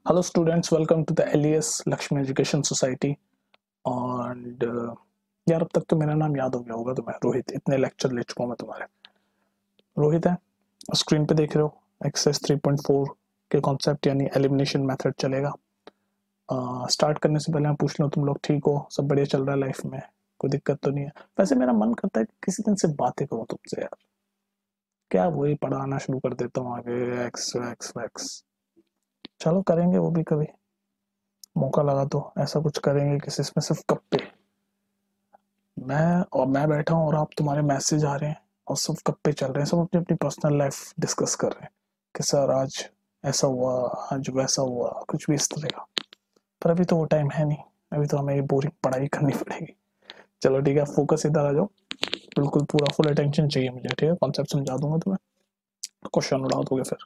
Hello students, welcome to the LES Lakshmi education society. And यार अब तक तो मेरा नाम याद हो गया होगा तुम्हें, रोहित। इतने लेक्चर ले चुका हूँ मैं तुम्हारे। रोहित है, स्क्रीन पे देख रहे हो। एक्सरसाइज 3.4 के कॉन्सेप्ट यानी एलिमिनेशन मेथड चलेगा। स्टार्ट करने से पहले मैं पूछ लूँ, तुम लोग ठीक हो? सब बढ़िया चल रहा है लाइफ में? कोई दिक्कत तो नहीं है? वैसे मेरा मन करता है कि किसी दिन से बातें करूँ तुमसे यार। क्या वही पढ़ाना शुरू कर देता हूँ आगे, एक्स वैक्स वैक्स। चलो करेंगे वो भी कभी, मौका लगा तो ऐसा कुछ करेंगे किसी इसमें सिर्फ गप्पे। मैं बैठा हूँ और आप, तुम्हारे मैसेज आ रहे हैं और सब गप्पे चल रहे हैं, सब अपनी अपनी पर्सनल लाइफ डिस्कस कर रहे हैं कि सर आज ऐसा हुआ, आज वैसा हुआ, कुछ भी इस तरह का। पर अभी तो वो टाइम है नहीं, अभी तो हमें ये बोरिंग पढ़ाई करनी पड़ेगी। चलो ठीक है, फोकस इधर आ जाओ। बिल्कुल पूरा फुल अटेंशन चाहिए मुझे, ठीक है? कॉन्सेप्ट समझा दूंगा तुम्हें, क्वेश्चन उड़ा दोगे फिर।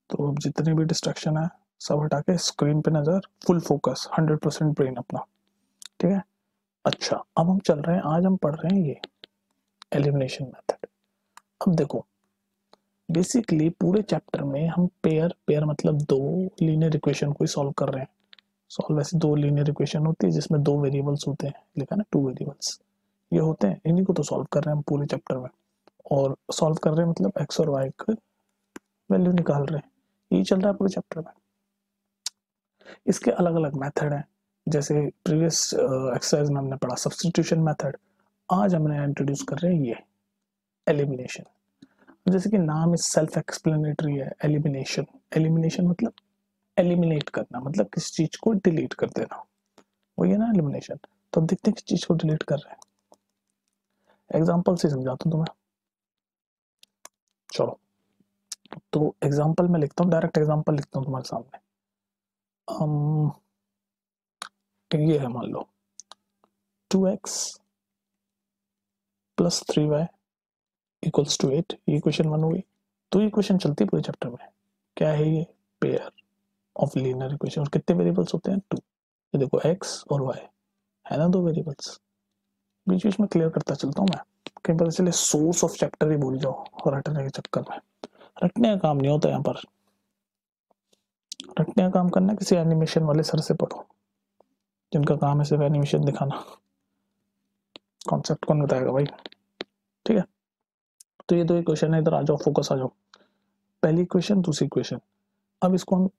तो अब जितने भी डिस्ट्रैक्शन है सब हटा के स्क्रीन पे नजर, फुल फोकस, 100% ब्रेन अपना, ठीक है? अच्छा, अब हम चल रहे हैं, आज हम पढ़ रहे हैं ये एलिमिनेशन मेथड। अब देखो, बेसिकली पूरे चैप्टर में हम पेयर पेयर मतलब दो लीनियर इक्वेशन को ही सॉल्व कर रहे हैं। सॉल्व ऐसी दो लीनियर इक्वेशन होती है जिसमें दो वेरिएबल्स होते हैं, लिखा ना, टू वेरिएबल्स ये होते हैं, इन्हीं को तो सॉल्व कर रहे हैं हम पूरे चैप्टर में। और सॉल्व कर रहे हैं मतलब एक्स और वाई का वैल्यू निकाल रहे हैं, यही चल रहा है पूरे चैप्टर में। इसके अलग अलग मेथड हैं, जैसे प्रीवियस एक्सरसाइज में हमने पढ़ा सब्स्टिट्यूशन मेथड, आज हमने इंट्रोड्यूस कर रहे हैं ये एलिमिनेशन। जैसे कि नाम इस सेल्फ एक्सप्लेनेटरी है, एलिमिनेशन। एलिमिनेशन मतलब एलिमिनेट करना, मतलब किसी चीज को डिलीट कर देना, वही है ना एलिमिनेशन। तो अब देखते हैं किस चीज को डिलीट कर रहे हैं। एग्जाम्पल से समझाता हूँ तुम्हें। चलो, तो एग्जाम्पल में लिखता हूँ, डायरेक्ट एग्जाम्पल लिखता हूँ तुम्हारे सामने। um, ये है, मान लो 2x plus 3y equals to 8, ये क्वेश्चन 1 हुई। तो ये क्वेश्चन चलती है पूरे चैप्टर में। क्या है ये? Pair of linear equation. और कितने वेरिएबल्स होते हैं? 2। ये देखो x और y है ना, दो वेरिएबल्स। बीच बीच में क्लियर करता चलता हूँ मैं, कहीं पता चले सोर्स ऑफ चैप्टर ही भूल जाओ और रटने के चक्कर में। रटने का काम नहीं होता यहाँ पर, रटने का काम करना किसी एनिमेशन वाले सर से पढ़ो, जिनका काम है सिर्फ एनिमेशन दिखाना। कॉन्सेप्ट कौन बताएगा भाई? ठीक है, तो ये दो इक्वेशन है, इधर आ जाओ, फोकस आ जाओ। पहली इक्वेशन, दूसरी इक्वेशन। अब इसको हम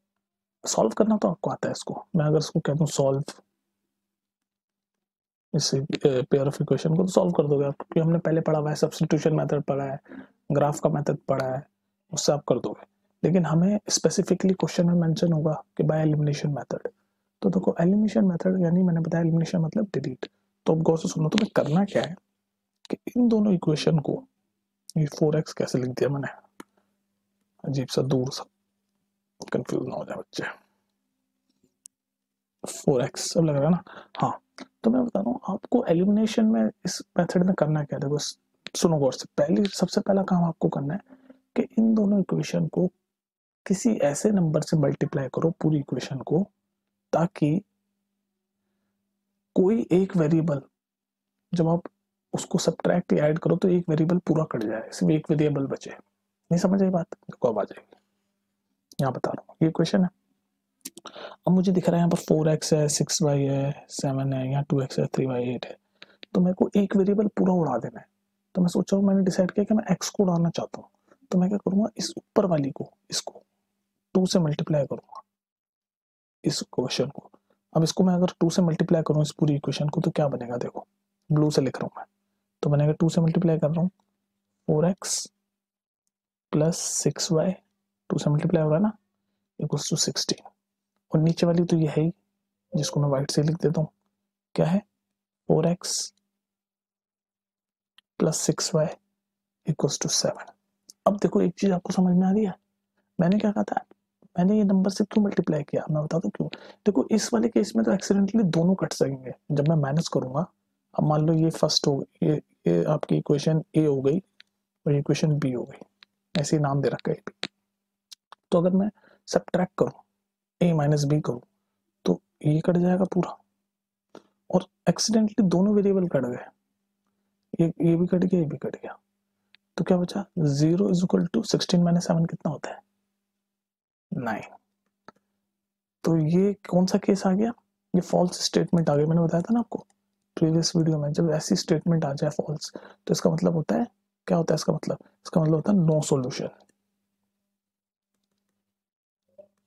सॉल्व करना तो आपको आता है। इसको मैं अगर इसको कह दूं सॉल्व, इस पेयर ऑफ इक्वेशन को तो सॉल्व कर दोगे आप, क्योंकि हमने पहले पढ़ा हुआ है, सब्स्टिट्यूशन मेथड पढ़ा है, ग्राफ का मेथड पढ़ा है, उससे आप कर दोगे। लेकिन हमें स्पेसिफिकली क्वेश्चन में मेंशन होगा कि बाय एलिमिनेशन मेथड। तो देखो, एलिमिनेशन मेथड यानी मैंने बताया एलिमिनेशन मतलब डिलीट। तो अब गौर से सुनो, तो करना क्या है कि इन दोनों इक्वेशन को, ये 4x कैसे लिख दिया मैंने, अजीब सा दूर सा, कंफ्यूज ना हो जाए बच्चे। 4x सब लग रहा है ना? हाँ, तो मैं बता रहा हूँ आपको एलिमिनेशन में इस मेथड में करना क्या है। देखो सुनो गौर से, सबसे पहला काम आपको करना है कि इन दोनों इक्वेशन को किसी ऐसे नंबर से मल्टीप्लाई करो, पूरी इक्वेशन को, ताकि कोई एक वेरिएबल, जब आप उसको सब्ट्रैक्ट या ऐड करो तो एक वेरिएबल पूरा कट जाए, सिर्फ एक वेरिएबल बचे। नहीं समझ आई बात? देखो अब आ जाएगी, यहाँ बता रहा हूँ, ये क्वेश्चन है। अब मुझे दिख रहा है यहाँ पर 4x है, 6y है, 7 है, यहाँ 2x है, 3y 8 है। तो मेरे को एक वेरिएबल पूरा उड़ा देना है। तो मैं सोचा, मैंने डिसाइड किया कि मैं x को उड़ाना चाहता हूँ। तो मैं क्या करूंगा, इस ऊपर वाली को, इसको 2 से मल्टीप्लाई करूंगा, इस क्वेश्चन को। अब इसको मैं अगर 2 से मल्टीप्लाई करूँ इस पूरी इक्वेशन को, तो क्या बनेगा? देखो ब्लू से लिख रहा हूँ मैं, तो बनेगा 2 से मल्टीप्लाई कर रहा हूँ 4x प्लस 6y, 2 से मल्टीप्लाई हो रहा है ना, इक्वल्स टू 16। और नीचे वाली तो ये है ही, जिसको मैं व्हाइट से लिख देता हूँ। क्या है? 4x plus 6y equals to 7। अब देखो एक चीज आपको समझ में आ रही है, मैंने क्या कहा था, मैंने ये नंबर से क्यों मल्टीप्लाई किया, मैं बताता हूँ क्यों। देखो इस वाले केस में तो एक्सीडेंटली दोनों कट सकेंगे जब मैं माइनस करूंगा। अब मान लो ये फर्स्ट हो गई, ये आपकी इक्वेशन ए हो गई और इक्वेशन बी हो गई, ऐसे ही नाम दे रखा है। तो अगर मैं सब्ट्रैक्ट करूं, ए माइनस बी करूं, तो ये कट जाएगा पूरा, और एक्सीडेंटली दोनों वेरिएबल कट गए, ये भी कट गया, ये भी कट गया। तो क्या बचा? 0 इज इक्वल टू 16 माइनस 7 कितना होता है? 9। तो ये कौन सा केस आ गया, ये फॉल्स स्टेटमेंट आ गया। मैंने बताया था ना आपको प्रीवियस वीडियो में, जब ऐसी स्टेटमेंट आ जाए फॉल्स तो इसका मतलब होता है, क्या होता है इसका मतलब? इसका मतलब होता है नो सॉल्यूशन।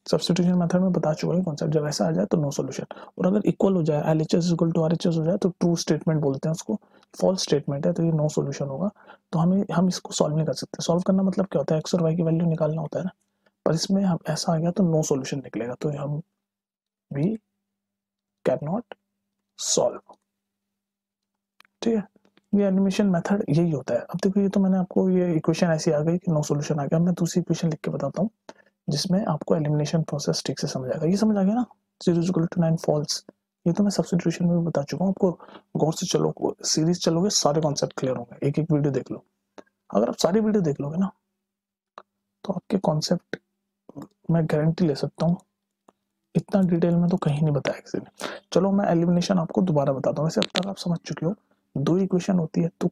सब्स्टिट्यूशन मेथड में बता चुका है कॉन्सेप्ट, जब ऐसा आ जाए तो नो सॉल्यूशन। और अगर इक्वल हो जाए, एलएचएस इक्वल टू आरएचएस हो जाए तो ट्रू स्टेटमेंट बोलते हैं उसको, फॉल्स स्टेटमेंट है तो ये नो सॉल्यूशन होगा। तो हम इसको सॉल्व नहीं कर सकते। सॉल्व करना मतलब क्या होता है, एक्स और वाई की वैल्यू निकालना होता है ना, पर इसमें हम ऐसा आ गया तो नो सॉल्यूशन निकलेगा, तो हम वी कैन नॉट सॉल्व। ठीक है, ये एलिमिनेशन मेथड यही होता है। अब देखो ये तो मैंने आपको ये इक्वेशन ऐसी आ गई कि नो सॉल्यूशन आ गया। मैं दूसरी इक्वेशन लिख के बताता हूँ जिसमें आपको एलिमिनेशन प्रोसेस ठीक से समझ आएगा। ये समझ आ गया ना, 0 = 9 फॉल्स, ये तो मैं सब्स्टिट्यूशन में भी बता चुका हूँ आपको। गौर से चलो, सीरीज चलोगे सारे कॉन्सेप्ट क्लियर होंगे, एक एक वीडियो देख लो। अगर आप सारी वीडियो देख लोगे ना तो आपके कॉन्सेप्ट मैं गारंटी ले सकता हूँ, इतना डिटेल में तो कहीं नहीं बताया किसी ने। चलो मैं एलिमिनेशन आपको दोबारा बताता हूँ। वैसे अब तक आप समझ चुके हो, दो इक्वेशन होती है तो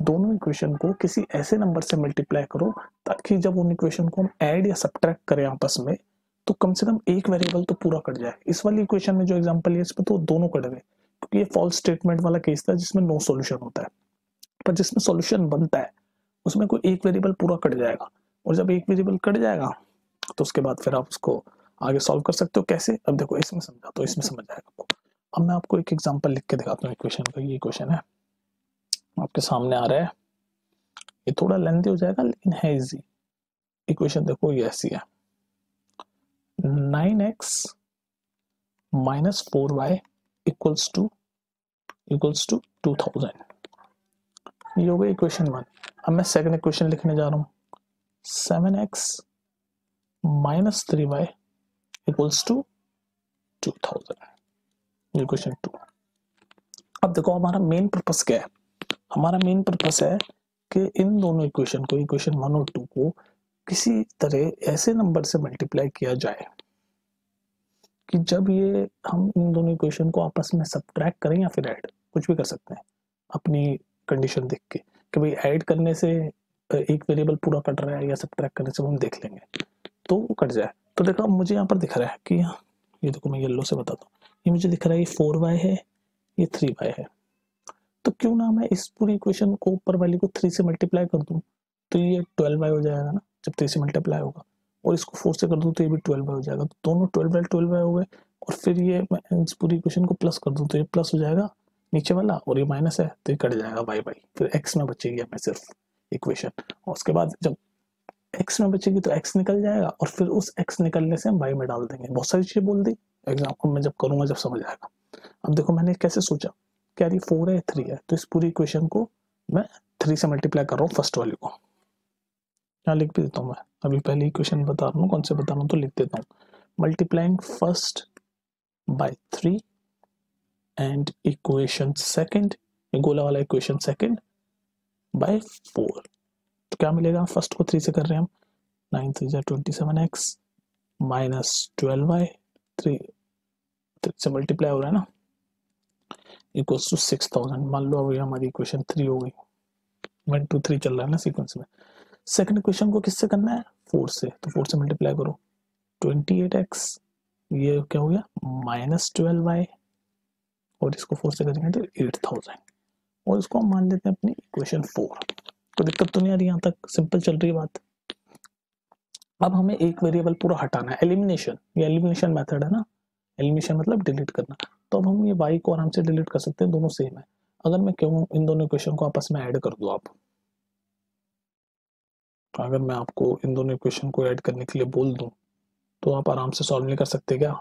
दोनों इक्वेशन को किसी ऐसे नंबर से मल्टीप्लाई करो ताकि जब उन इक्वेशन को हम ऐड या सब्ट्रैक्ट करें आपस में तो कम से कम एक वेरिएबल तो पूरा कट जाए। इस वाली इक्वेशन में जो एग्जांपल है इसमें तो दोनों कट गए, क्योंकि ये फॉल्स स्टेटमेंट वाला केस था जिसमें नो सॉल्यूशन होता है। पर जिसमें सॉल्यूशन बनता है उसमें कोई एक वेरिएबल पूरा कट जाएगा, और जब एक वेरिएबल कट जाएगा तो उसके बाद फिर आप उसको आगे सॉल्व कर सकते हो। कैसे? अब देखो इसमें समझा तो इसमें समझ आएगा आपको। अब मैं आपको एक एग्जांपल लिख के दिखाता हूँ इक्वेशन का। ये इक्वेशन है आपके सामने आ रहा है, ये थोड़ा लेंथी हो जाएगा लेकिन है इजी। इक्वेशन देखो ये ऐसी है, 9x minus 4y equals to 2000। ये हो गई इक्वेशन 1। अब मैं सेकंड इक्वेशन लिखने जा रहा हूँ, 7x minus 3y equals to 2000, equation 2। अब देखो हमारा मेन पर्पस क्या है। हमारा मेन पर्पस है कि इन दोनों इक्वेशन को, इक्वेशन 1 और 2 को किसी तरह ऐसे नंबर से मल्टीप्लाई किया जाए कि जब ये हम इन दोनों इक्वेशन को आपस में सब्ट्रैक्ट करें या फिर ऐड, कुछ भी कर सकते हैं अपनी कंडीशन देख के, कि भाई ऐड करने से एक वेरिएबल पूरा कट रहा है या सब्ट्रैक्ट करने से हम देख लेंगे तो वो कट जाए। तो देखो मुझे यहाँ पर दिख रहा है कि ये देखो मैं येलो से बताता हूँ, ये मुझे दिख रहा है ये 4y है, ये 3y है। तो क्यों ना मैं इस पूरी इक्वेशन को ऊपर वाली को 3 से मल्टीप्लाई कर दूं, तो ये 12y हो जाएगा ना जब 3 से मल्टीप्लाई होगा, और इसको 4 से कर दूं तो ये भी 12y हो जाएगा। तो दोनों 12y हो गए, और फिर ये मैं इस पूरी इक्वेशन को प्लस कर दूं तो ये प्लस हो जाएगा नीचे वाला, और ये माइनस है तो ये कट जाएगा बाई बाई, फिर x में बचेगी हमें सिर्फ इक्वेशन। और उसके बाद जब x में बचेगी तो x निकल जाएगा, और फिर उस x निकलने से हम y में डाल देंगे। बहुत सारी चीजें बोल दी, एग्जाम्पल में जब करूंगा जब समझ आएगा। अब देखो मैंने कैसे सोचा, क्या ये 4 है 3 है, तो इस पूरी इक्वेशन को मैं 3 से मल्टीप्लाई कर रहा हूँ फर्स्ट वाली को। यहाँ लिख भी देता हूँ मैं, अभी पहले इक्वेशन बता रहा हूँ कौन से बता रहा हूँ तो लिख देता हूँ, multiplying first by 3 and equation second, गोला वाला इक्वेशन सेकंड बाय 4। तो क्या मिलेगा, फर्स्ट को 3 से कर रहे हैं हम, 9 3 27x माइनस 12y, 3 से मल्टीप्लाई हो रहा है ना, इक्वल्स टू 6000। मान लो अभी हमारी इक्वेशन 3 हो गई, 1 2 3 चल रहा है ना सीक्वेंस में। सेकंड इक्वेशन को किससे करना है, 4 से, तो 4 से मल्टीप्लाई करो, 28x, ये क्या हो गया माइनस 12y, और इसको 4 से करेंगे तो 8000, और इसको हम मान लेते हैं अपनी इक्वेशन 4। तो दिक्कत तो नहीं आ रही, यहाँ तक सिंपल चल रही है बात। अब हमें एक वेरिएबल पूरा हटाना है, एलिमिनेशन, ये एलिमिनेशन मेथड है ना, एलिमिनेशन मतलब डिलीट करना। तो अब हम ये y को आराम से डिलीट कर सकते हैं, दोनों सेम है। अगर मैं कहूँ इन दोनों इक्वेशन को आपस में ऐड कर दो आप, अगर मैं आपको इन दोनों इक्वेशन को ऐड करने के लिए बोल दूं तो आप आराम से सॉल्व नहीं कर सकते क्या?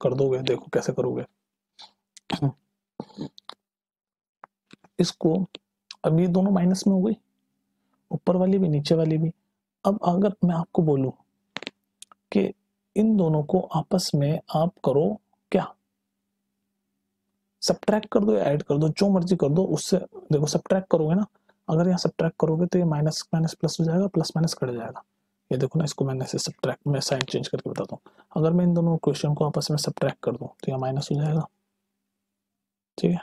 कर दोगे, देखो कैसे करोगे। इसको, अब ये दोनों माइनस में हो गई, ऊपर वाली भी नीचे वाली भी। अब अगर मैं आपको बोलूं कि इन दोनों को आपस में आप करो क्या, सब्ट्रैक्ट कर दो या ऐड कर दो, जो मर्जी कर दो, उससे देखो सब्ट्रैक्ट करोगे ना, अगर यहाँ सब्ट्रैक्ट करोगे तो ये माइनस माइनस प्लस हो जाएगा, प्लस माइनस कट जाएगा। ये देखो ना, इसको मैंने से सब्ट्रैक्ट में साइन चेंज करके बताता हूँ। अगर मैं इन दोनों क्वेश्चन को आपस में सब्ट्रैक्ट कर दूँ तो यहाँ माइनस हो जाएगा, ठीक है,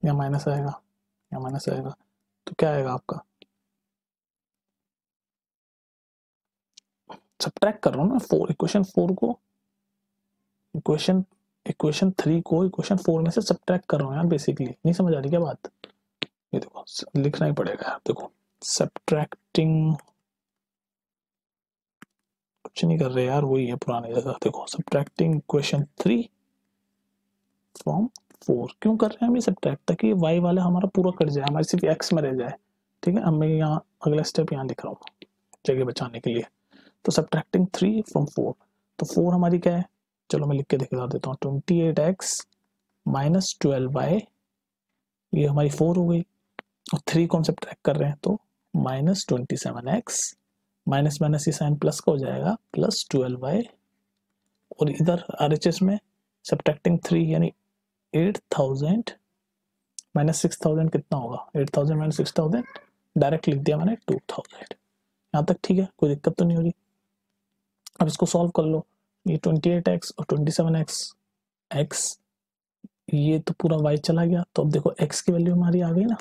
यहाँ माइनस आएगा, यहाँ माइनस आएगा, तो क्या आएगा आपका, सब्ट्रैक्ट कर रहा हूँ ना 4, इक्वेशन 4 को इक्वेशन इक्वेशन 3 को इक्वेशन 4 में से सब्ट्रैक्ट कर रहा हूँ यार, बेसिकली नहीं समझ आ रही क्या बात? ये देखो लिखना ही पड़ेगा यार, देखो सब्ट्रैक्टिंग, कुछ नहीं कर रहे यार, वही है पुराने जैसा। देखो सब्ट्रैक्टिंग इक्वेशन 3 फ्रॉम 4, क्यों कर रहे हैं हम ये सब्ट्रैक्ट? ताकि y वाला हमारा पूरा कट जाए, हमारे सिर्फ x में रह जाए। ठीक है, अब मैं यहाँ अगला स्टेप यहाँ लिख रहा हूँ जगह बचाने के लिए। तो सब्ट्रैक्टिंग 3 फ्रॉम 4, तो 4 हमारी क्या है, चलो मैं लिख के दिखा देता हूँ। 28x माइनस 12y, ये हमारी 4 हो गई, और 3 को हम सब्ट्रैक्ट कर रहे हैं तो माइनस 27x, माइनस माइनस ये साइन प्लस का हो जाएगा, प्लस 12y, और इधर RHS में सब्ट्रैक्टिंग 3 यानी 8000 माइनस 6000 कितना होगा, 8000 माइनस 6000, डायरेक्ट लिख दिया मैंने 2000। यहाँ तक ठीक है, कोई दिक्कत तो नहीं हो रही। अब इसको सॉल्व कर लो, ये 28x और 27x, x ये तो पूरा y चला गया, तो अब देखो x की वैल्यू हमारी आ गई ना,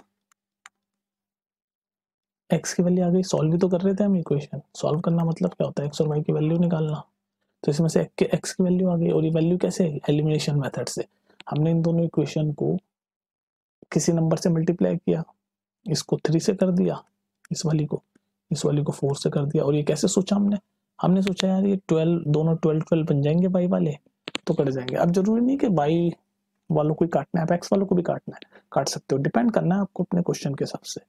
x की वैल्यू आ गई। सॉल्व भी तो कर रहे थे हम इक्वेशन, सॉल्व करना मतलब क्या होता है, x और y की वैल्यू निकालना। तो इसमें से x की वैल्यू आ गई, और ये वैल्यू कैसे, एलिमिनेशन मेथड से हमने इन दोनों इक्वेशन को किसी नंबर से मल्टीप्लाई किया, इसको 3 से कर दिया, इस वाली को 4 से कर दिया। और ये कैसे सोचा हमने सोचा यार ये 12 दोनों 12 बन जाएंगे y वाले, तो कट जाएंगे। अब जरूरी नहीं कि y वालों को ही काटना है, आप x वालों को भी काटना है, काट सकते हो, डिपेंड करना है आपको अपने क्वेश्चन के हिसाब से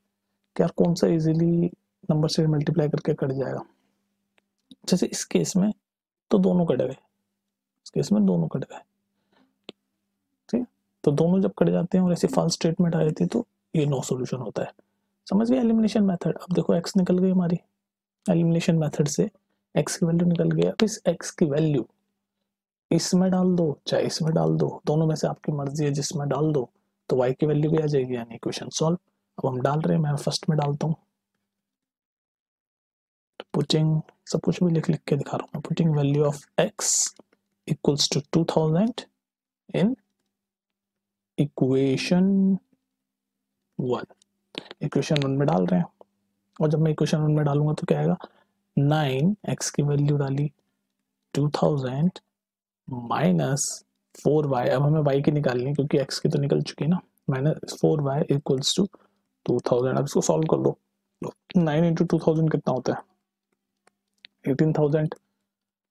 कि यार कौन सा इजीली नंबर से मल्टीप्लाई करके कट जाएगा। जैसे इस केस में तो दोनों कट गए, इस केस में दोनों कट गए, ठीक है। तो दोनों जब कट जाते हैं और ऐसी फॉल्स स्टेटमेंट आ जाती है तो ये नो सॉल्यूशन होता है। समझ गए एलिमिनेशन मेथड? अब देखो x निकल गई हमारी, एलिमिनेशन मेथड से x की वैल्यू निकल गई। अब इस x की वैल्यू इसमें डाल दो चाहे इसमें डाल दो, दोनों में से आपकी मर्जी है, जिसमें डाल दो तो y की वैल्यू भी आ जाएगी, यानी इक्वेशन सॉल्व। अब हम डाल रहे हैं, मैं फर्स्ट में डालता हूँ, पुटिंग सब कुछ भी लिख के दिखा रहा हूँ, putting value of x equals to 2000 in equation 1, equation 1 में डाल रहे हैं। और जब मैं इक्वेशन 1 में डालूंगा तो क्या आएगा, 9x की वैल्यू डाली 2000 माइनस 4y, अब हमें y की निकालनी है क्योंकि x की तो निकल चुकी है ना, माइनस 4y इक्वल्स टू 2000। अब इसको सॉल्व कर दो, 9 इंटू 2000 कितना होता है, 18000,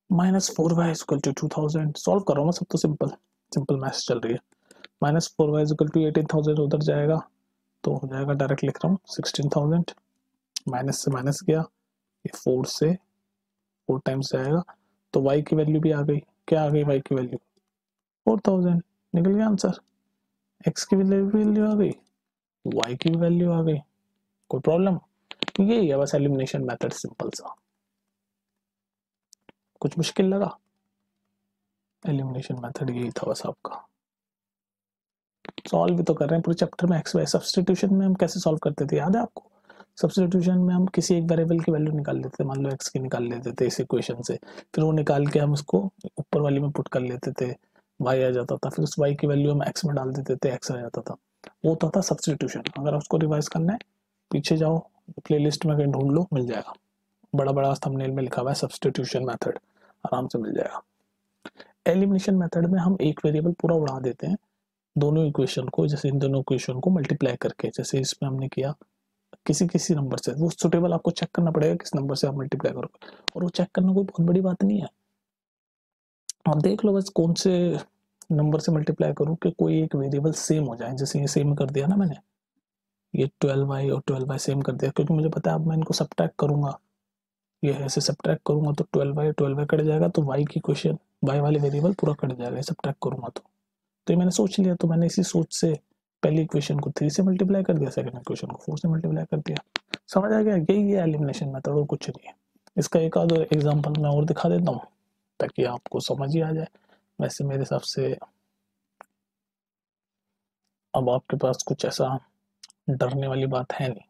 minus 4y equal to 2000। Solve कर रहा हूँ मैं, सब तो सिंपल मैथ्स चल रही है। माइनस 4y इक्वल टू 18000 उधर जाएगा तो हो जाएगा, डायरेक्ट लिख रहा हूँ 16000, माइनस से माइनस गया, ये 4 से 4 टाइम्स जाएगा, तो y की वैल्यू भी आ गई। क्या आ गई y की वैल्यू, 4000, निकल गया आंसर। x की वैल्यू आ गई, y की वैल्यू आ गई, कोई प्रॉब्लम? यही है बस एलिमिनेशन मेथड, सिंपल सा, कुछ मुश्किल लगा? एलिमिनेशन मेथड यही था बस आपका। सॉल्व भी तो कर रहे हैं पूरे चैप्टर में एक्स वाई। सब्स्टिट्यूशन में हम कैसे सॉल्व करते थे, याद है आपको? सब्स्टिट्यूशन में हम किसी एक वेरिएबल की वैल्यू निकाल लेते थे, मान लो एक्स की निकाल लेते थे इस इक्वेशन से, फिर वो निकाल के हम उसको ऊपर वाली में पुट कर लेते थे, वाई आ जाता था, फिर उस वाई की वैल्यू हम एक्स में डाल देते थे, एक्स आ जाता था, वो होता था सब्स्टिट्यूशन। अगर उसको रिवाइज करना है पीछे जाओ प्लेलिस्ट में कहीं ढूंढ लो, मिल जाएगा, बड़ा बड़ा थंबनेल में लिखा हुआ है सब्स्टिट्यूशन मेथड, आराम से मिल जाएगा। एलिमिनेशन मेथड में हम एक वेरिएबल पूरा उड़ा देते हैं, दोनों इक्वेशन को, जैसे इन दोनों इक्वेशन को मल्टीप्लाई करके, जैसे इसमें हमने किया किसी नंबर से, वो सुटेबल आपको चेक करना पड़ेगा किस नंबर से आप मल्टीप्लाई करोगे, और वो चेक करना कोई बहुत बड़ी बात नहीं है। आप देख लो बस कौन से नंबर से मल्टीप्लाई करूँ कि कोई एक वेरिएबल सेम हो जाए। जैसे ये सेम कर दिया ना मैंने, ये 12y और 12y सेम कर दिया, क्योंकि मुझे पता है अब मैं इनको सब्ट्रैक्ट करूंगा, ये ऐसे सब्ट्रैक्ट करूंगा तो 12y कट जाएगा, तो y की इक्वेशन y वाले वेरिएबल पूरा कट जाएगा सब्ट्रैक्ट करूंगा तो ये मैंने सोच लिया, तो मैंने इसी सोच से पहली इक्वेशन को 3 से मल्टीप्लाई कर दिया, सेकंड इक्वेशन को 4 से मल्टीप्लाई कर दिया। समझ आ गया? यही है एलिमिनेशन मेथड, और कुछ नहीं है। इसका एक आध एग्जांपल मैं और दिखा देता हूँ ताकि आपको समझ ही आ जाए। वैसे मेरे हिसाब से अब आपके पास कुछ ऐसा डरने वाली बात है नहीं।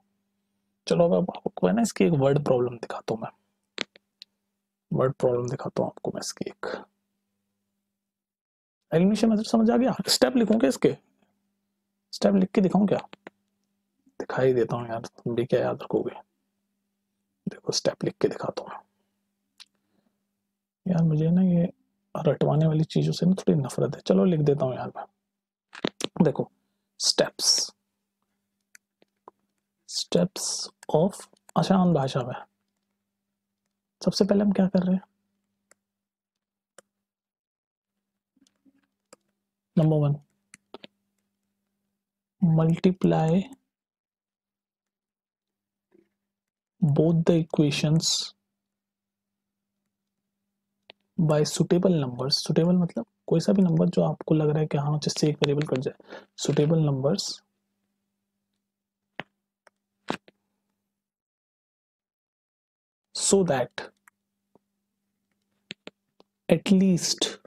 चलो अब आपको है ना इसकी एक वर्ड प्रॉब्लम दिखाता हूँ मैं, वर्ड प्रॉब्लम दिखाता हूँ आपको मैं इसकी एक। एलिमिनेशन मेथड समझ आ गया? स्टेप लिखूं क्या इसके, स्टेप लिख के दिखाऊं क्या? दिखाई देता हूँ यार, तुम भी क्या याद रखोगे। देखो स्टेप लिख के दिखाता हूँ यार, मुझे ना ये रटवाने वाली चीजों से ना थोड़ी नफरत है। चलो लिख देता हूँ यार मैं। देखो स्टेप्स ऑफ आसान भाषा में सबसे पहले हम क्या कर रहे हैं, number 1 multiply both the equations by suitable numbers। suitable मतलब कोई सा भी नंबर जो आपको लग रहा है कि हाँ जिससे एक वेरिएबल कट जाए, suitable numbers so that at least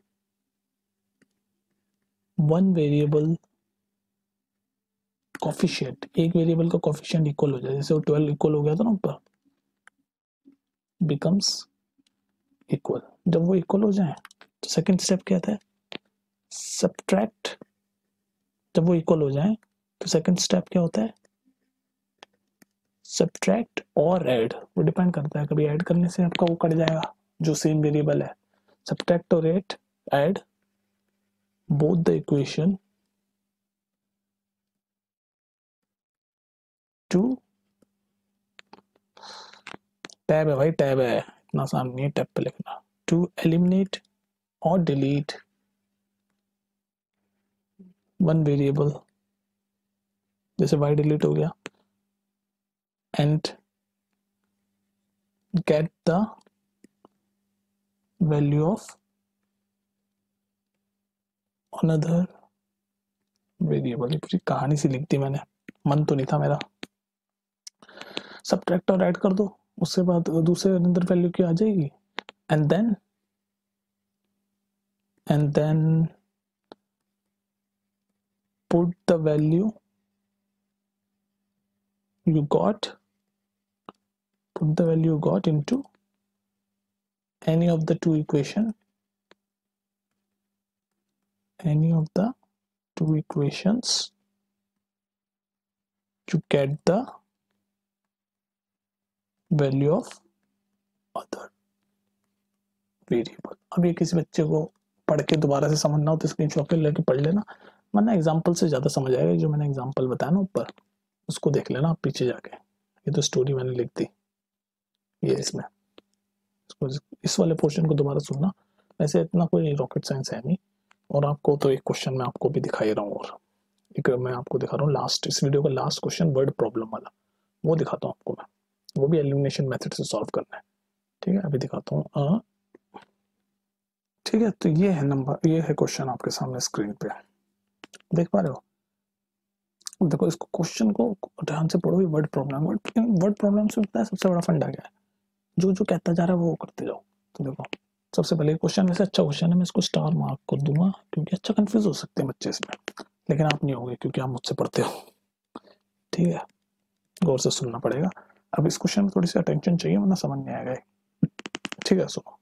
one variable coefficient, एक वेरिएबल का कोफिशिएंट इक्वल हो जाए, जैसे वो 12 इक्वल हो गया था ना ऊपर, बिकम्स इक्वल। जब वो इक्वल हो जाए तो सेकंड स्टेप क्या था, सब्ट्रैक्ट। जब वो इक्वल हो जाए तो सेकंड स्टेप क्या होता है, सब्ट्रैक्ट और ऐड। वो डिपेंड करता है, कभी ऐड करने से आपका वो कट जाएगा जो सेम वेरिएबल है। सब्ट्रैक्ट और add both the equation two, tab है भाई, टैब है, इतना आसान नहीं है टैब पे लिखना। टू एलिमिनेट और डिलीट वन वेरिएबल, जैसे y डिलीट हो गया, and get the value of another variable. पूरी कहानी सी लिख दी मैंने, मन तो नहीं था मेरा। सब्ट्रैक्ट और ऐड कर दो, उसके बाद दूसरे अनदर वैल्यू की आ जाएगी, and then put the value you got into any of the two equations to get the value of other variable। अब ये किसी बच्चे को पढ़ के दोबारा से समझना हो तो स्क्रीनशॉट लेके पढ़ लेना, वरना एग्जाम्पल से ज़्यादा समझ आएगा। जो मैंने एग्जाम्पल बताया ना ऊपर, उसको देख लेना आप पीछे जाके। ये तो स्टोरी मैंने लिख दी, ये इसमें इस वाले पोर्शन को दोबारा सुनना। वैसे इतना कोई रॉकेट साइंस है नहीं, और आपको तो एक क्वेश्चन मैं आपको भी दिखा ही रहा हूँ, और एक मैं आपको दिखा रहा हूँ लास्ट, इस वीडियो का लास्ट क्वेश्चन वर्ड प्रॉब्लम वाला, वो दिखाता हूँ आपको मैं। वो भी एलिमिनेशन मेथड से सॉल्व करना है, ठीक है। अभी दिखाता हूँ, ठीक है। तो ये है नंबर, ये है क्वेश्चन आपके सामने स्क्रीन पे, देख पा रहे हो। देखो इसको, क्वेश्चन को ध्यान से पढ़ो। वर्ड प्रॉब्लम, वर्ड प्रॉब्लम से होता है सबसे बड़ा फंडा क्या है, जो जो कहता जा रहा है वो करते जाओ। तो देखो सबसे पहले क्वेश्चन वैसे अच्छा क्वेश्चन है, मैं इसको स्टार मार्क कर दूंगा, क्योंकि अच्छा कंफ्यूज हो सकते हैं बच्चे इसमें, लेकिन आप नहीं होगे क्योंकि आप मुझसे पढ़ते हो, ठीक है। गौर से सुनना पड़ेगा। अब इस क्वेश्चन में थोड़ी सी अटेंशन चाहिए, वरना समझ नहीं आएगा, ठीक है। सुनो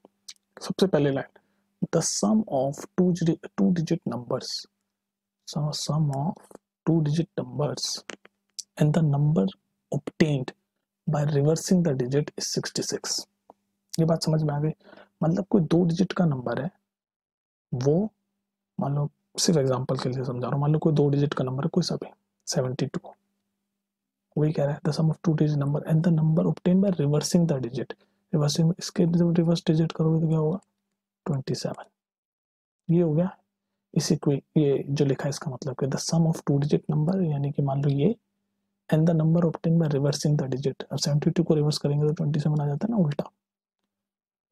सबसे पहले line, the sum of two digit numbers, sum of two digit numbers and the number obtained by reversing the digit is 66। ये बात समझ में आ गई। मतलब कोई 2 डिजिट का नंबर है, वो मान लो, सिर्फ एग्जांपल के लिए समझा रहा हूँ, मान लो कोई 2 डिजिट का नंबर है कोई सा भी 72, वही कह रहा है the sum of 2 digit number and the number obtained by reversing the digit। Reversing, इसके जब रिवर्स डिजिट करोगे तो क्या होगा, 27। ये हो गया। इसी को ये जो लिखा है इसका मतलब the sum of 2 digit number, यानी कि मान लो ये, and the number obtain by reversing the digit. अब 72 को रिवर्स करेंगे तो 27 आ जाता है ना उल्टा,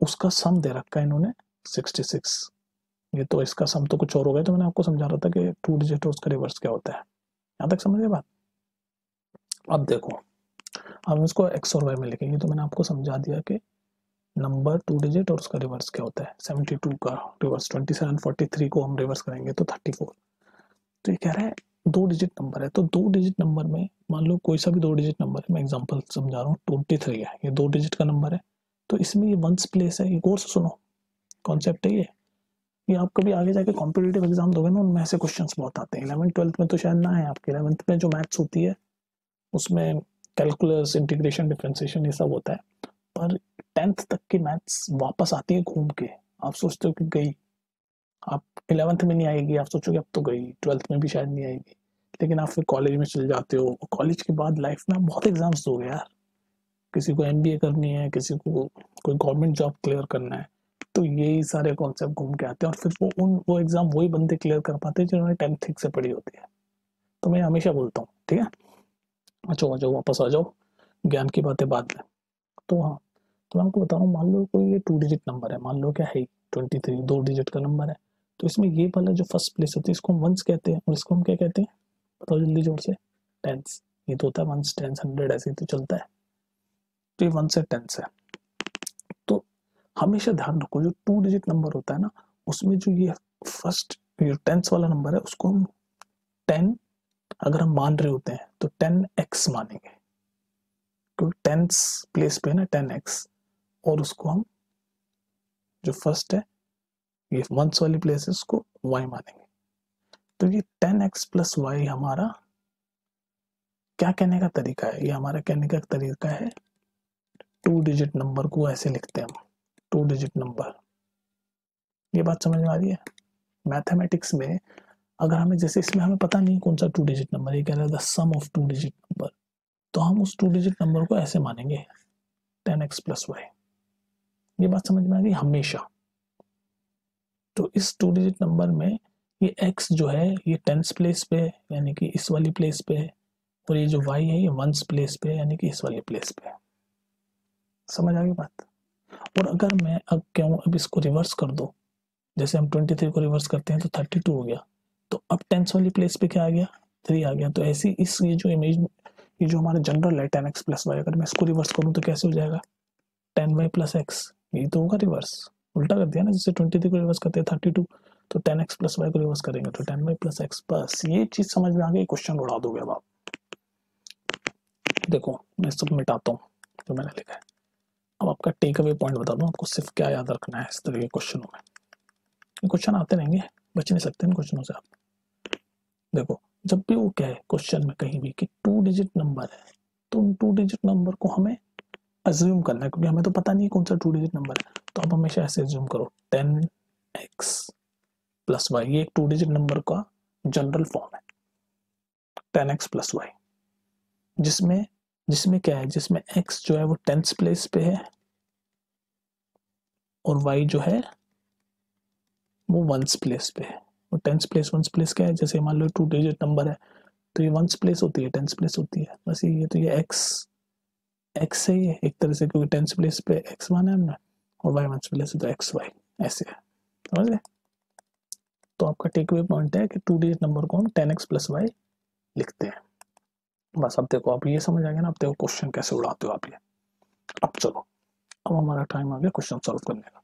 उसका सम दे रखा है इन्होंने 66। ये तो इसका सम तो कुछ और हो गया, तो मैंने आपको समझा रहा था कि 2 डिजिट और उसका रिवर्स क्या होता है। यहाँ तक समझ गए बात। अब देखो, हम इसको एक्स और वाई में लिखेंगे, तो मैंने आपको समझा दिया कि नंबर 2 डिजिट और उसका रिवर्स क्या होता है। 72 का रिवर्स 27, 43 को हम रिवर्स करेंगे तो 34। तो ये कह रहा है 2 डिजिट नंबर है, तो 2 डिजिट नंबर में मान लो कोई सा भी 2 डिजिट नंबर है, मैं एग्जांपल समझा रहा हूँ, 23 है, ये 2 डिजिट का नंबर है, तो इसमें ये वंस प्लेस है। ये कोर्स सुनो, कॉन्सेप्ट है ये आप कभी आगे जाके कॉम्पिटिटिव एग्जाम दोगे ना, उनमें ऐसे क्वेश्चंस बहुत आते हैं। 11th 12th में तो शायद ना है आपके, 11th में जो मैथ्स होती है उसमें कैलकुलस, इंटीग्रेशन, डिफरेंशिएशन ये सब होता है, पर 10th तक की मैथ्स वापस आती है घूम के। आप सोचते हो कि गई, आप 11th में नहीं आएगी, आप सोचोगे अब तो गई, 12th में भी शायद नहीं आएगी, लेकिन आप फिर कॉलेज में चले जाते हो। कॉलेज के बाद लाइफ में आप बहुत एग्जाम्स दोगे यार, किसी को एमबीए करनी है, किसी को कोई गवर्नमेंट जॉब क्लियर करना है, तो यही सारे कॉन्सेप्ट घूम के आते हैं, और फिर वो एग्जाम वही बंदे क्लियर कर पाते हैं जिन्होंने 10th ठीक से पढ़ी होती है। तो मैं हमेशा बोलता हूँ, ठीक है, अच्छा आ जाओ, वापस आ जाओ, ज्ञान की बातें बाद में। तो हाँ, तो मैं आपको बता रहा हूँ, मान लो कोई ये 2 डिजिट नंबर है, मान लो क्या है 23, 2 डिजिट का नंबर है, तो इसमें ये वाला जो फर्स्ट प्लेस होती है इसको हम वंस कहते हैं, और इसको हम क्या कहते हैं, बताओ जल्दी जोर से। टेंस। ये तो होता है वंस, टेंस, 100, ऐसे ही तो चलता है। तो ये 1 से 10 है। तो हमेशा ध्यान रखो, जो 2 डिजिट नंबर होता है ना, उसमें जो ये फर्स्ट ये 10th वाला नंबर है, उसको हम 10, अगर हम मान रहे होते हैं तो 10x मानेंगे, क्योंकि 10th प्लेस पे है ना 10x, और उसको हम जो फर्स्ट है ये वंस वाली प्लेस है उसको y मानेंगे। तो ये 10x प्लस वाई हमारा क्या कहने का तरीका है, ये हमारा कहने का तरीका है 2 डिजिट नंबर को ऐसे लिखते हैं हम, 2 डिजिट नंबर। ये बात समझ में आ रही है। मैथमेटिक्स में अगर हमें, जैसे इसमें हमें पता नहीं कौन सा 2 डिजिट नंबर, ये कह रहा है the sum of 2 digit number, तो हम उस 2 डिजिट नंबर को ऐसे मानेंगे 10x प्लस वाई। ये बात समझ में आ गई हमेशा। तो इस 2 डिजिट नंबर में ये x जो है ये 10th प्लेस पे है, यानी कि इस वाली प्लेस पे है, और ये जो y है ये 1st प्लेस पे है, यानी कि इस वाली प्लेस पे है। समझ आ गई बात। और अगर मैं अब कहूँ अब इसको रिवर्स कर दो, जैसे हम 23 को रिवर्स करते हैं तो 32 हो गया, तो अब 10th वाली प्लेस पे क्या आ गया, 3 आ गया। तो ऐसी इस ये जो इमेज, ये जो हमारा जनरल है 10x प्लस वाई, अगर मैं इसको रिवर्स करूँ तो कैसे हो जाएगा, 10y प्लस एक्स, यही तो होगा रिवर्स, उल्टा कर दिया ना, जैसे 23 को रिवर्स करते हैं 32, तो 10x प्लस वाई को रिवर्स करेंगे तो 10y प्लस एक्स। बस ये चीज समझ में आ गई, क्वेश्चन उड़ा दोगे अब आप। देखो मैं सब मिटाता हूँ जो मैंने लिखा है, अब आपका टेक अवे पॉइंट बता दूं आपको, सिर्फ क्या याद रखना है इस तरह के क्वेश्चनों में। ये क्वेश्चन आते रहेंगे, बच नहीं सकते इन क्वेश्चनों से आप। देखो जब भी वो कहे क्वेश्चन में कहीं भी कि 2 डिजिट नंबर है, तो उन 2 डिजिट नंबर को हमें अज्यूम करना है, क्योंकि हमें तो पता नहीं कौन सा 2 डिजिट नंबर है, तो आप हमेशा ऐसे अज्यूम करो 10x प्लस वाई, ये एक 2 डिजिट नंबर का जनरल फॉर्म है 10x प्लस वाई, जिसमें जिसमें क्या है, जिसमें x जो है वो 10th प्लेस पे है, और y जो है वो 1st प्लेस पे है। और 10th प्लेस 1st प्लेस क्या है, जैसे मान लो 2 डिजिट नंबर है, तो ये 1st प्लेस होती है, 10th प्लेस होती है, बस ये तो ये x है ये एक तरह से, क्योंकि 10th प्लेस पे x माना है हमने, और y 1st प्लेस है तो x y ऐसे है, समझ गए। तो आपका टेक अवे पॉइंट है कि 2 डिजिट नंबर को हम 10x प्लस वाई लिखते हैं। बस अब देखो, आप ये समझ आ गया ना, अब देखो क्वेश्चन कैसे उड़ाते हो आप ये। अब चलो, अब हमारा टाइम आ गया क्वेश्चन सॉल्व करने का।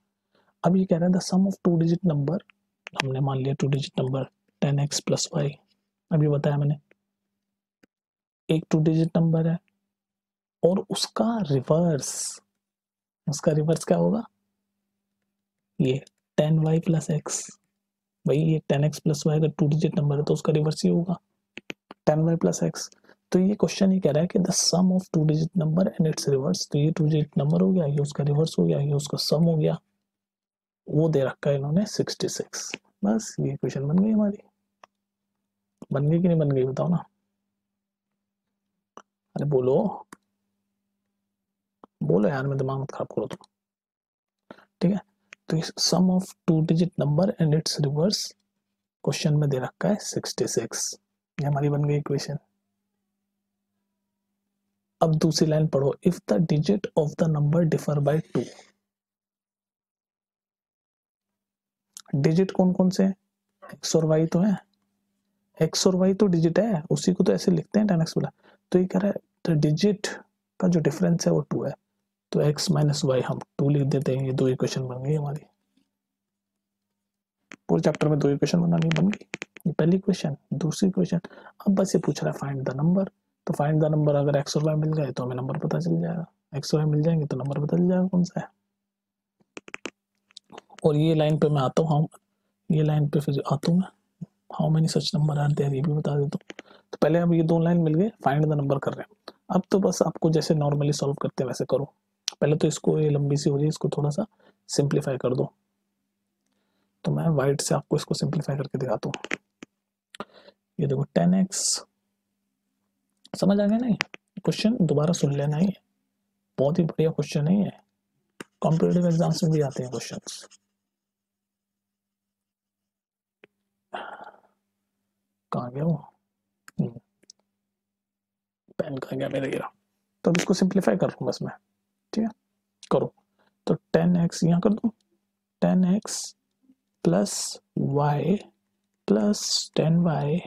अब ये कह रहा है the sum of 2 digit number, हमने मान लिया 2 digit number 10x plus Y, अभी बताया मैंने एक 2 डिजिट नंबर है, और उसका रिवर्स क्या होगा, ये 10y प्लस एक्स। भाई ये 10x प्लस वाई अगर 2 डिजिट नंबर है तो उसका रिवर्स ही होगा 10y प्लस एक्स। तो ये क्वेश्चन ही कह रहा है कि the sum of 2 digit number and it's reverse, तो ये 2 डिजिट नंबर हो गया, ये उसका रिवर्स हो गया, ये उसका सम हो गया, वो दे रखा है इन्होंने 66। बस ये क्वेश्चन बन गई हमारी। बन गई कि नहीं बन गई बताओ ना, अरे बोलो बोलो यार, मैं दिमाग मत खराब करो तुम। ठीक है, तो sum of 2 digit number and it's reverse question में दे रखा है 66, ये हमारी बन गई इक्वेशन। अब दूसरी लाइन पढ़ो, if the digit of the number differ by 2, digit कौन कौन से हैं, एक्स और वाई तो है, एक्स और वाई तो डिजिट है, उसी को तो ऐसे लिखते हैं 10x वाला। तो ये कह रहा है तो डिजिट का जो डिफरेंस है वो 2 है, तो x माइनस वाई हम 2 लिख देते हैं, ये 2 इक्वेशन बन गई हमारी। पूरे चैप्टर में 2 इक्वेशन बनानी बन गई, ये पहली इक्वेशन। दूसरी इक्वेशन, अब बस ये पूछ रहा है फाइंड द नंबर, तो फाइंड द नंबर, अगर x और y मिल गए तो हमें नंबर पता चल जाएगा, x और y मिल जाएंगे तो नंबर पता चल जाएगा कौन सा है। और ये लाइन पे मैं आता हूँ, ये लाइन पे फिर आता हूँ मैं, how many such number are there, ये भी बता देता हूँ। तो पहले अब ये 2 लाइन मिल गए, फाइंड द नंबर कर रहे हैं। अब तो बस आपको जैसे नॉर्मली सॉल्व करते हैं वैसे करो। पहले तो इसको, ये लंबी सी हो रही है, इसको थोड़ा सा सिंप्लीफाई कर दो। तो मैं वाइट से आपको इसको सिंप्लीफाई करके दिखाता हूँ। ये देखो 10x, समझ आ गया नहीं? क्वेश्चन दोबारा सुन लेना ही, बहुत ही बढ़िया क्वेश्चन है ये, कॉम्पिटिटिव एग्जाम्स में भी आते हैं क्वेश्चंस। कहाँ गया वो पेन, कहाँ गया मेरा गिरा। तो अब इसको सिंप्लीफाई कर लूँ बस मैं, ठीक है करो। तो 10x यहाँ कर दूँ, 10x plus y plus 10y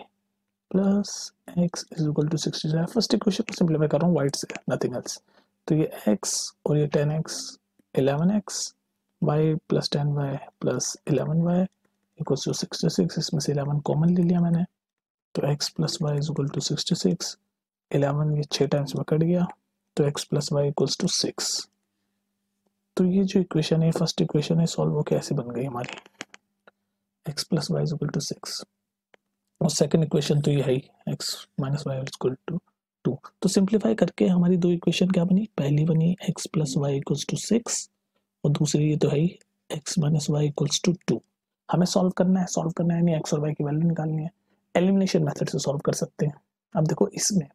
plus x is equal to 60। First equation को सिंप्लीफाई कर रहा हूँ वाइट से, नथिंग एल्स। तो ये x और ये 10x 11x, y plus 10y plus 11y equals to 66। इसमें से 11 कॉमन ले लिया मैंने, तो x plus y is equal to 66। 11 ये 6 टाइम्स में कट गया, तो x plus y equals to 6। तो ये जो इक्वेशन है, फर्स्ट इक्वेशन है, सॉल्व होकर ऐसे बन गई हमारी, x plus y is equal to 6। और सेकंड इक्वेशन तो ये है x minus y is equal to 2। तो सिंप्लीफाई करके हमारी दो इक्वेशन क्या बनी, पहली बनी x plus y equals to 6 और दूसरी ये तो है x minus y equals to 2। हमें सॉल्व करना है यानी x और y की वैल्यू निकालनी है। एलिमिनेशन मेथड से सॉल्व कर सकते हैं। अब देखो इसमें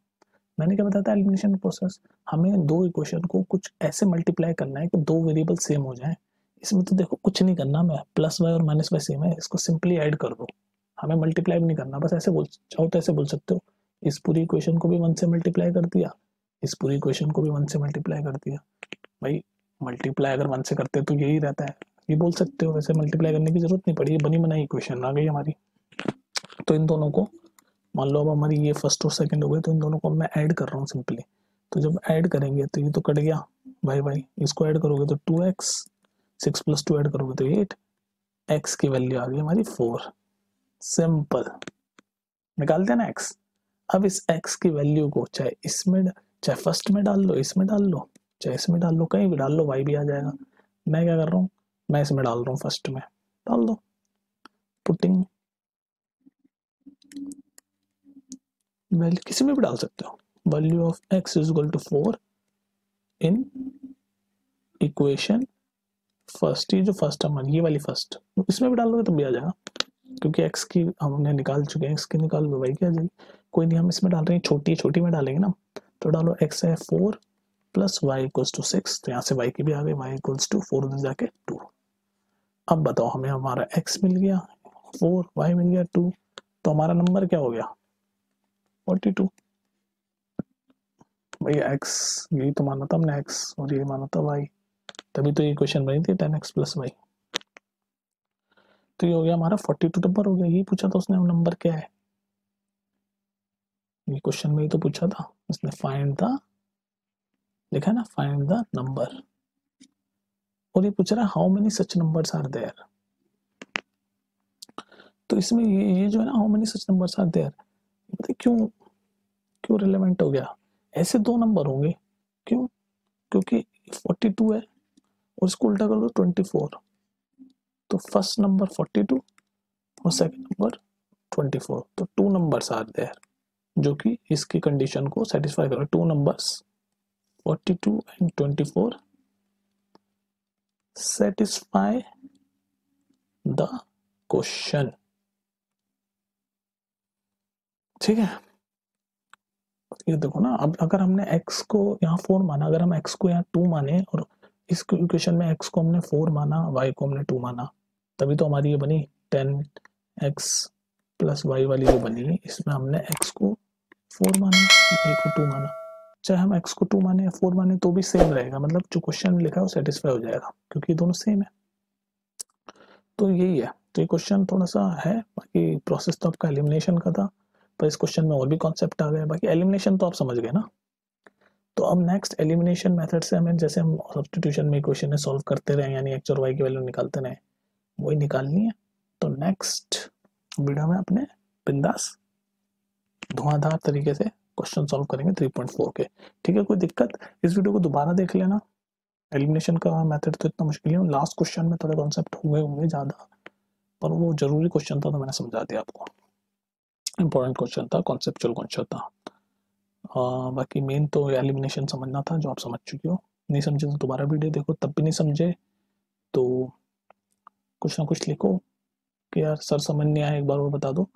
मैंने क्या बताया था, एलिमिनेशन प्रोसेस, हमें दो इक्वेशन को कुछ ऐसे मल्टीप्लाई करना है कि दो वेरिएबल सेम हो जाए। इसमें तो देखो कुछ नहीं करना, मैं प्लस वाई और माइनस वाई सेम है, इसको सिंपली ऐड कर दो, हमें मल्टीप्लाई भी नहीं करना, बस ऐसे बोल चाहो तो ऐसे बोल सकते हो, इस पूरी इक्वेशन को भी 1 से मल्टीप्लाई कर दिया, इस पूरी इक्वेशन को भी 1 से मल्टीप्लाई कर दिया। भाई मल्टीप्लाई अगर 1 से करते तो यही रहता है, ये बोल सकते हो, वैसे मल्टीप्लाई करने की जरूरत नहीं पड़ी, ये बनी बनाई इक्वेशन आ गई हमारी। तो इन दोनों को मान लो अब हमारी ये फर्स्ट और सेकंड हो गए, तो इन दोनों को मैं ऐड कर रहा हूँ सिंपली। तो जब ऐड करेंगे तो ये तो कट गया, बाई इसको ऐड करोगे तो 2x, 6 प्लस 2 ऐड करोगे तो 8, x की वैल्यू आ गई हमारी 4। सिंपल, निकालते हैं ना x। अब इस x की वैल्यू को चाहे इसमें, चाहे फर्स्ट में डाल लो, इसमें डाल लो, चाहे इसमें डाल लो, कहीं भी डाल लो, y भी आ जाएगा। मैं क्या कर रहा हूँ, मैं इसमें डाल रहा हूँ, फर्स्ट में डाल दो, पुटिंग वैल्यू किसी में भी डाल सकते हो, value of x is equal to 4 in equation first, ये जो फर्स्ट है ये वाली फर्स्ट, इसमें भी डाल लोगे तो भी आ जाएगा, क्योंकि x की हमने निकाल चुके हैं, x की निकाल लो, y की आ जाएगी। कोई नहीं, हम इसमें डाल रहे हैं, छोटी में डालेंगे ना, तो डालो x है 4 प्लस वाई इक्वल्स टू 6, तो यहाँ से y की भी आ गई, y इक्वल्स टू 4 उधर जाके 2। अब बताओ, हमें हमारा x मिल गया 4, y मिल गया 2, तो हमारा नंबर क्या हो गया 42। भैया x यही तो माना था हमने, x और ये माना था y, तभी तो ये क्वेश्चन बनी थी 10x प्लस वाई। तो ये हो गया हमारा 42 नंबर हो गया, यही पूछा था उसने, नंबर क्या है, ये क्वेश्चन में ही तो पूछा था उसने, फाइंड द, लिखा है ना फाइंड द नंबर, और ये पूछ रहा है how many such numbers are there. तो इसमें ये जो है ना, how many such numbers are there, मतलब क्यों क्यों रिलेवेंट हो गया, ऐसे दो नंबर होंगे, क्यों, क्योंकि 42 है और इसको उल्टा कर लो 24, तो फर्स्ट नंबर 42 और सेकंड नंबर 24, तो 2 नंबर्स आर देयर जो कि इसकी कंडीशन को सेटिस्फाई करो। 2 numbers 42 and 24 satisfy the question, ठीक है। ये देखो ना, अब अगर हमने x को यहाँ 4 माना, अगर हम x को यहाँ 2 माने और इस इक्वेशन में x को हमने 4 माना, y को हमने 2 माना, तभी तो हमारी ये बनी 10x प्लस वाई वाली जो बनी, इसमें हमने x को 4 माना, y को 2 माना, चाहे हम x को 2 माने या 4 माने तो भी सेम रहेगा, मतलब जो क्वेश्चन लिखा है वो सेटिस्फाई हो जाएगा, क्योंकि ये दोनों सेम है। तो यही है, तो ये क्वेश्चन थोड़ा सा है, बाकी प्रोसेस तो आपका एलिमिनेशन का था, पर इस क्वेश्चन में और भी कॉन्सेप्ट आ गए, बाकी एलिमिनेशन तो आप समझ गए ना। तो अब नेक्स्ट एलिमिनेशन मेथड से हमें, जैसे हम सब्स्टिट्यूशन में क्वेश्चन है सॉल्व करते रहे, यानी x और y की वैल्यू निकालते रहे, वही निकालनी है। तो नेक्स्ट वीडियो में अपने बिंदास धुआंधार तरीके से क्वेश्चन सॉल्व करेंगे 3.4 के, ठीक है। कोई दिक्कत, इस वीडियो को दोबारा देख लेना, एलिमिनेशन का मेथड तो इतना मुश्किल है, लास्ट क्वेश्चन में थोड़े कॉन्सेप्ट हुए होंगे ज़्यादा, पर वो जरूरी क्वेश्चन था तो मैंने समझा दिया आपको, इंपॉर्टेंट क्वेश्चन था, कॉन्सेप्चुअल क्वेश्चन था। बाकी मेन तो एलिमिनेशन समझना था, जो आप समझ चुके हो, नहीं समझे तो दोबारा वीडियो देखो, तब भी नहीं समझे तो कुछ ना कुछ लिखो, कि यार सर समझ नहीं आया, एक बार वो बता दो,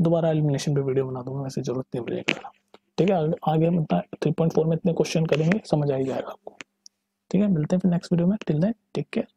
दोबारा एलिमिनेशन पे वीडियो बना दूंगा, वैसे जरूरत नहीं पड़ेगा। ठीक है, आगे हम इतना 3.4 में इतने क्वेश्चन करेंगे, समझ आ ही जाएगा आपको। ठीक है, मिलते हैं फिर नेक्स्ट वीडियो में, टिल देन टेक केयर।